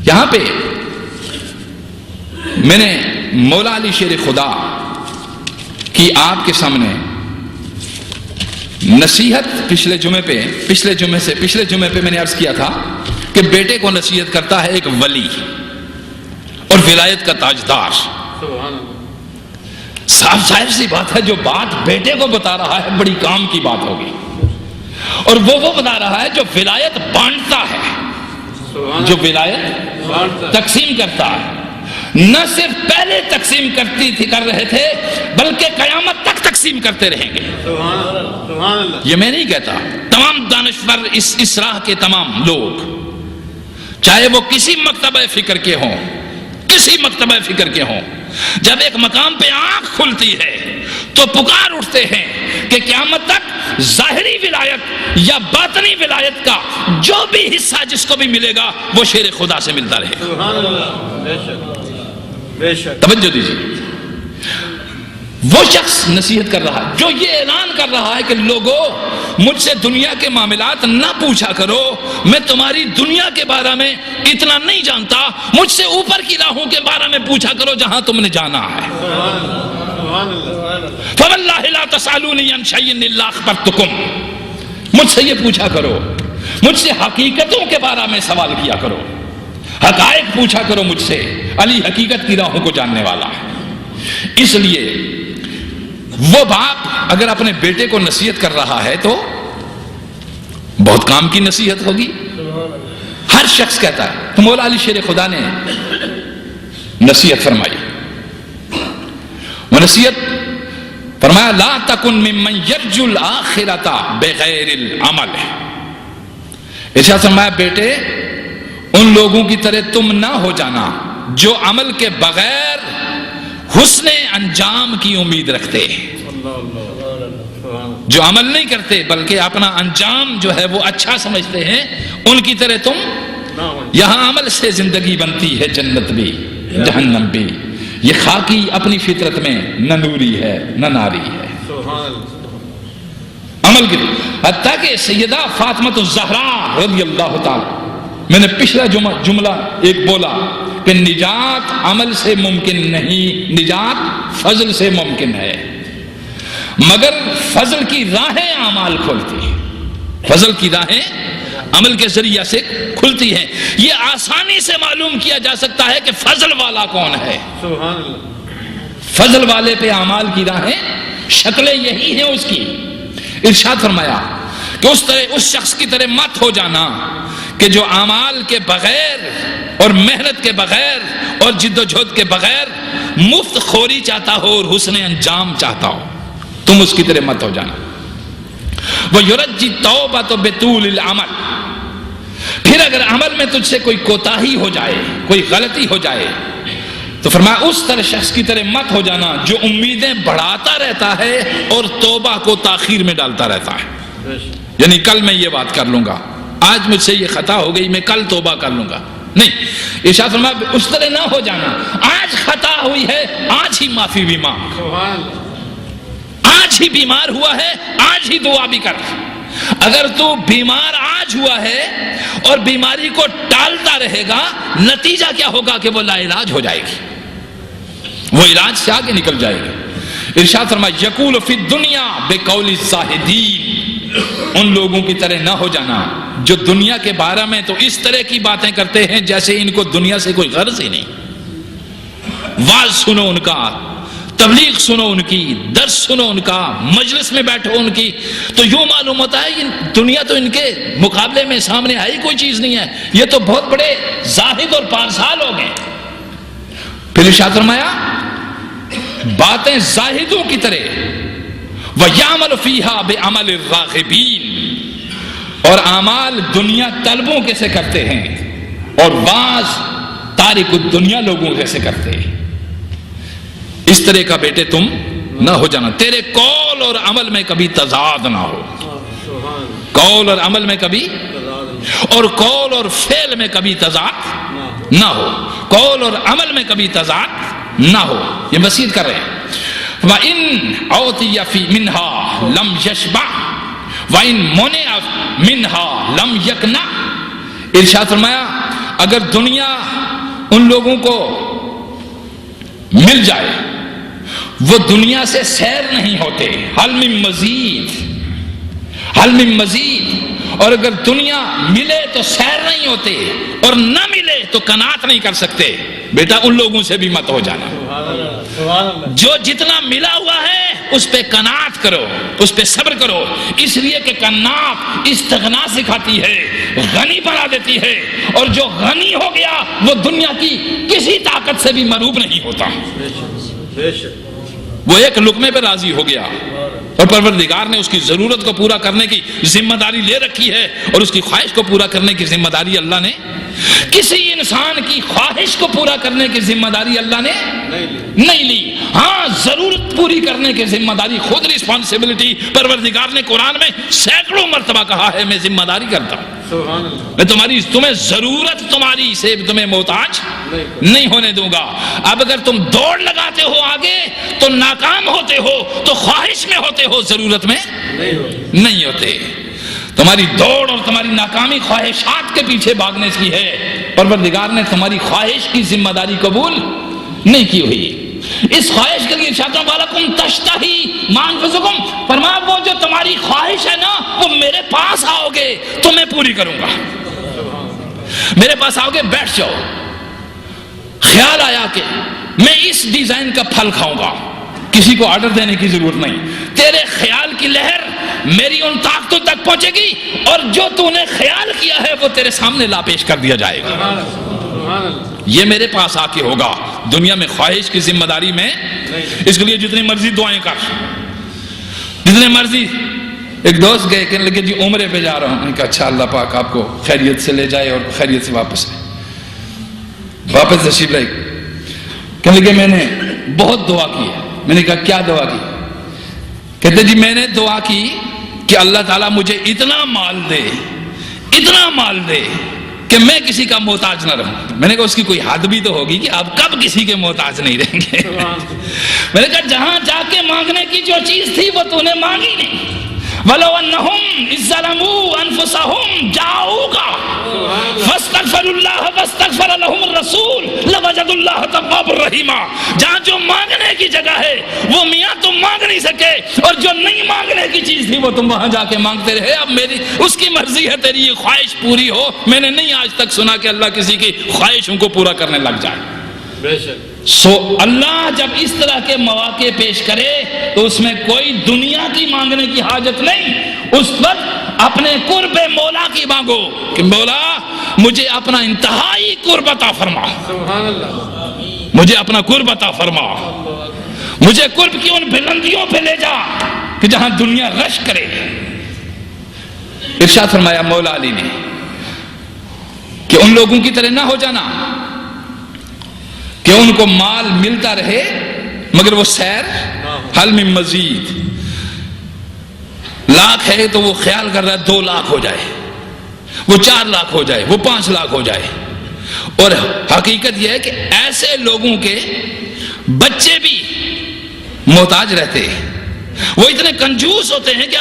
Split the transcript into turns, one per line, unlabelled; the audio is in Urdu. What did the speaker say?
یہاں پہ میں نے مولا علی شیر خدا کی آپ کے سامنے نصیحت پچھلے جمعے پہ میں نے عرض کیا تھا کہ بیٹے کو نصیحت کرتا ہے ایک ولی اور ولایت کا تاجدار. صاف ظاہر سی بات ہے، جو بات بیٹے کو بتا رہا ہے بڑی کام کی بات ہوگی، اور وہ بتا رہا ہے جو ولایت بانٹتا ہے، جو ولایت تقسیم کرتا ہے. نہ صرف پہلے تقسیم کر رہے تھے بلکہ قیامت تک تقسیم کرتے رہیں گے. یہ میں نہیں کہتا، تمام دانشور اس راہ کے تمام لوگ، چاہے وہ کسی مکتبہ فکر کے ہوں، جب ایک مقام پہ آنکھ کھلتی ہے تو پکار اٹھتے ہیں کہ قیامت تک ظاہری ولایت یا باطنی ولایت کا جو بھی حصہ جس کو بھی ملے گا وہ شیر خدا سے ملتا رہے. توجہ دیجیے. وہ شخص نصیحت کر رہا ہے جو یہ اعلان کر رہا ہے کہ لوگوں مجھ سے دنیا کے معاملات نہ پوچھا کرو، میں تمہاری دنیا کے بارے میں اتنا نہیں جانتا، مجھ سے اوپر کی راہوں کے بارے میں پوچھا کرو جہاں تم نے جانا ہے. فواللہ لا تسألونی عن شیء الا اخبرتکم. مجھ سے یہ پوچھا کرو، مجھ سے حقیقتوں کے بارے میں سوال کیا کرو، حقائق پوچھا کرو مجھ سے. علی حقیقت کی راہوں کو جاننے والا ہے. اس لیے وہ باپ اگر اپنے بیٹے کو نصیحت کر رہا ہے تو بہت کام کی نصیحت ہوگی. ہر شخص کہتا ہے. تو مولا علی شیر خدا نے نصیحت فرمائی. وہ نصیحت فرمایا لا تکن ممن یرجو الآخرۃ بغیر العمل. ارشاد فرمایا بیٹے ان لوگوں کی طرح تم نہ ہو جانا جو عمل کے بغیر حسن انجام کی امید رکھتے، جو عمل نہیں کرتے بلکہ اپنا انجام جو ہے وہ اچھا سمجھتے ہیں. ان کی طرح تم، یہاں عمل سے زندگی بنتی ہے، جنت بھی جہنم بھی. یہ خاکی اپنی فطرت میں نہ نوری ہے نہ ناری ہے. عمل کی حتیٰ کہ سیدہ فاطمہ الزہرا رضی اللہ تعالی، میں نے پچھلا جملہ ایک بولا کہ نجات عمل سے ممکن نہیں، نجات فضل سے ممکن ہے، مگر فضل کی راہیں اعمال کھولتی ہیں، فضل کی راہیں عمل کے ذریعے سے کھلتی ہیں. یہ آسانی سے معلوم کیا جا سکتا ہے کہ فضل والا کون ہے. فضل والے پہ اعمال کی راہیں شکلیں یہی ہیں اس کی. ارشاد فرمایا کہ اس شخص کی طرح مت ہو جانا کہ جو اعمال کے بغیر اور محنت کے بغیر اور جد و جہد کے بغیر مفت خوری چاہتا ہو اور حسن انجام چاہتا ہو. تم اس کی طرح مت ہو جانا. وَيُرَجِّ التَّوْبَةَ بِطُولِ الْعَمَلِ. پھر اگر عمل میں تجھ سے کوئی کوتاہی ہو جائے، کوئی غلطی ہو جائے تو فرمایا اس طرح شخص کی طرح مت ہو جانا جو امیدیں بڑھاتا رہتا ہے اور توبہ کو تاخیر میں ڈالتا رہتا ہے. یعنی کل میں یہ بات کر لوں گا، آج مجھ سے یہ خطا ہو گئی، میں کل توبہ کر لوں گا. نہیں، ارشاد فرمایا اس طرح نہ ہو جانا. آج خطا ہوئی ہے آج ہی معافی بھی مانگ، آج ہی بیمار ہوا ہے آج ہی دعا بھی کر. اگر تو بیمار آج ہوا ہے اور بیماری کو ٹالتا رہے گا، نتیجہ کیا ہوگا کہ وہ لا علاج ہو جائے گی، وہ علاج سے آگے نکل جائے گی. ارشاد فرمایا یقول فی الدنیا بقول الزاہدین. ان لوگوں کی طرح نہ ہو جانا جو دنیا کے بارے میں تو اس طرح کی باتیں کرتے ہیں جیسے ان کو دنیا سے کوئی غرض ہی نہیں. واز سنو ان کا، تبلیغ سنو ان کی، درس سنو ان کا، مجلس میں بیٹھو ان کی، تو یوں معلوم ہوتا ہے دنیا تو ان کے مقابلے میں سامنے آئی کوئی چیز نہیں ہے، یہ تو بہت بڑے زاہد اور پارسال ہو گئے. پھر ارشاد فرمایا باتیں زاہدوں کی طرح وَيَعْمَلُ فِيهَا بِعَمَلِ الرَّاغِبِينَ، اور اعمال دنیا طلبوں کیسے کرتے ہیں اور بعض تارک الدنیا لوگوں کیسے کرتے ہیں. اس طرح کا بیٹے تم نہ ہو جانا. تیرے قول اور عمل میں کبھی تضاد نہ ہو، قول اور عمل میں کبھی، اور قول اور فعل میں کبھی تضاد نہ ہو، قول اور عمل میں کبھی تضاد نہ ہو. یہ وصیت کر رہے ہیں. وَإِنْ أُعْطِيَ فِي مِنْهَا لَمْ يَشْبَعْ وَإِنْ مُنِعَ مِنْهَا لَمْ يَقْنَعْ. ارشاد فرمایا اگر دنیا ان لوگوں کو مل جائے وہ دنیا سے سیر نہیں ہوتے. حل من مزید، حل من مزید. اور اگر دنیا ملے تو سیر نہیں ہوتے اور نہ ملے تو قناعت نہیں کر سکتے. بیٹا ان لوگوں سے بھی مت ہو جانا. جو جتنا ملا ہوا ہے اس پہ قناعت کرو، اس پہ صبر کرو، اس لیے کہ قناعت استغنا سکھاتی ہے، غنی بنا دیتی ہے. اور جو غنی ہو گیا وہ دنیا کی کسی طاقت سے بھی مروب نہیں ہوتا. وہ ایک لقمے پہ راضی ہو گیا اور پروردگار نے اس کی ضرورت کو پورا کرنے کی ذمہ داری لے رکھی ہے. اور اس کی خواہش کو پورا کرنے کی ذمہ داری اللہ نے، کسی انسان کی خواہش کو پورا کرنے کی ذمہ داری اللہ نے نہیں لی. ہاں ضرورت پوری کرنے کی ذمہ داری خود رسپانسبلٹی پروردگار نے قرآن میں سینکڑوں مرتبہ کہا ہے میں ذمہ داری کرتا ہوں. میں تمہیں ضرورت تمہاری سے تمہیں محتاج نہیں ہونے دوں گا. اب اگر تم دوڑ لگاتے ہو آگے تو ناکام ہوتے ہو، تو خواہش میں ہوتے ہو، ضرورت میں نہیں ہوتے. تمہاری دوڑ اور تمہاری ناکامی خواہشات کے پیچھے بھاگنے کی ہے. پروردگار نے تمہاری خواہش کی ذمہ داری قبول نہیں کی ہوئی. اس خواہش کے لیے ارشاد بالکم تشتہی مانفسکم، فرمایا وہ جو تمہاری خواہش ہے نا وہ میرے پاس آؤ گے تو میں پوری کروں گا. میرے پاس آؤ گے، بیٹھ جاؤ. خیال آیا کہ میں اس ڈیزائن کا پھل کھاؤں گا، کسی کو آرڈر دینے کی ضرورت نہیں. تیرے خیال کی لہر میری ان طاقتوں تک پہنچے گی اور جو تو نے خیال کیا ہے وہ تیرے سامنے لا پیش کر دیا جائے گا. یہ میرے پاس آ کے ہوگا. دنیا میں خواہش کی ذمہ داری میں اس کے لیے جتنی مرضی دعائیں کر، جتنے مرضی. ایک دوست گئے کہنے لگے جی عمرے پہ جا رہا ہوں. میں نے کہا اچھا اللہ پاک آپ کو خیریت سے لے جائے اور خیریت سے واپس تشریف لائے. کہنے لگے میں نے بہت دعا کی ہے. میں نے کہا کیا دعا کی؟ کہتے جی میں نے دعا کی کہ اللہ تعالیٰ مجھے اتنا مال دے کہ میں کسی کا محتاج نہ رہوں. میں نے کہا اس کی کوئی حد بھی تو ہوگی کہ آپ کب کسی کے محتاج نہیں رہیں گے. میں نے کہا جہاں جا کے مانگنے کی جو چیز تھی وہ تو نے مانگی نہیں. وَلَوْ أَنَّهُمْ إِذْ ظَلَمُوا أَنفُسَهُمْ جَاءُوكَ فَاسْتَغْفَرُوا اللَّهَ وَاسْتَغْفَرَ لَهُمُ الرَّسُولُ لَوَجَدُوا اللَّهَ تَوَّابًا رَحِيمًا. جہاں جو مانگنے کی جگہ ہے وہ میاں تم مانگ نہیں سکے اور جو نہیں مانگنے کی چیز تھی وہ تم وہاں جا کے مانگتے رہے. اب میری اس کی مرضی ہے تیری یہ خواہش پوری ہو. میں نے نہیں آج تک سنا کہ اللہ کسی کی خواہشوں کو پورا کرنے لگ جائے. بے شک. اللہ جب اس طرح کے مواقع پیش کرے تو اس میں کوئی دنیا کی مانگنے کی حاجت نہیں. اس وقت اپنے قرب مولا کی مانگو کہ مولا مجھے اپنا انتہائی قرب عطا فرما. سبحان اللہ. مجھے اپنا قرب عطا فرما. مجھے قرب کی ان بلندیوں پہ لے جا کہ جہاں دنیا غش کرے. ارشاد فرمایا مولا علی نے کہ ان لوگوں کی طرح نہ ہو جانا کہ ان کو مال ملتا رہے مگر وہ سیر. حل من مزید. لاکھ ہے تو وہ خیال کر رہا ہے 2 لاکھ ہو جائے، وہ 4 لاکھ ہو جائے، وہ 5 لاکھ ہو جائے. اور حقیقت یہ ہے کہ ایسے لوگوں کے بچے بھی محتاج رہتے. وہ اتنے کنجوس ہوتے ہیں کہ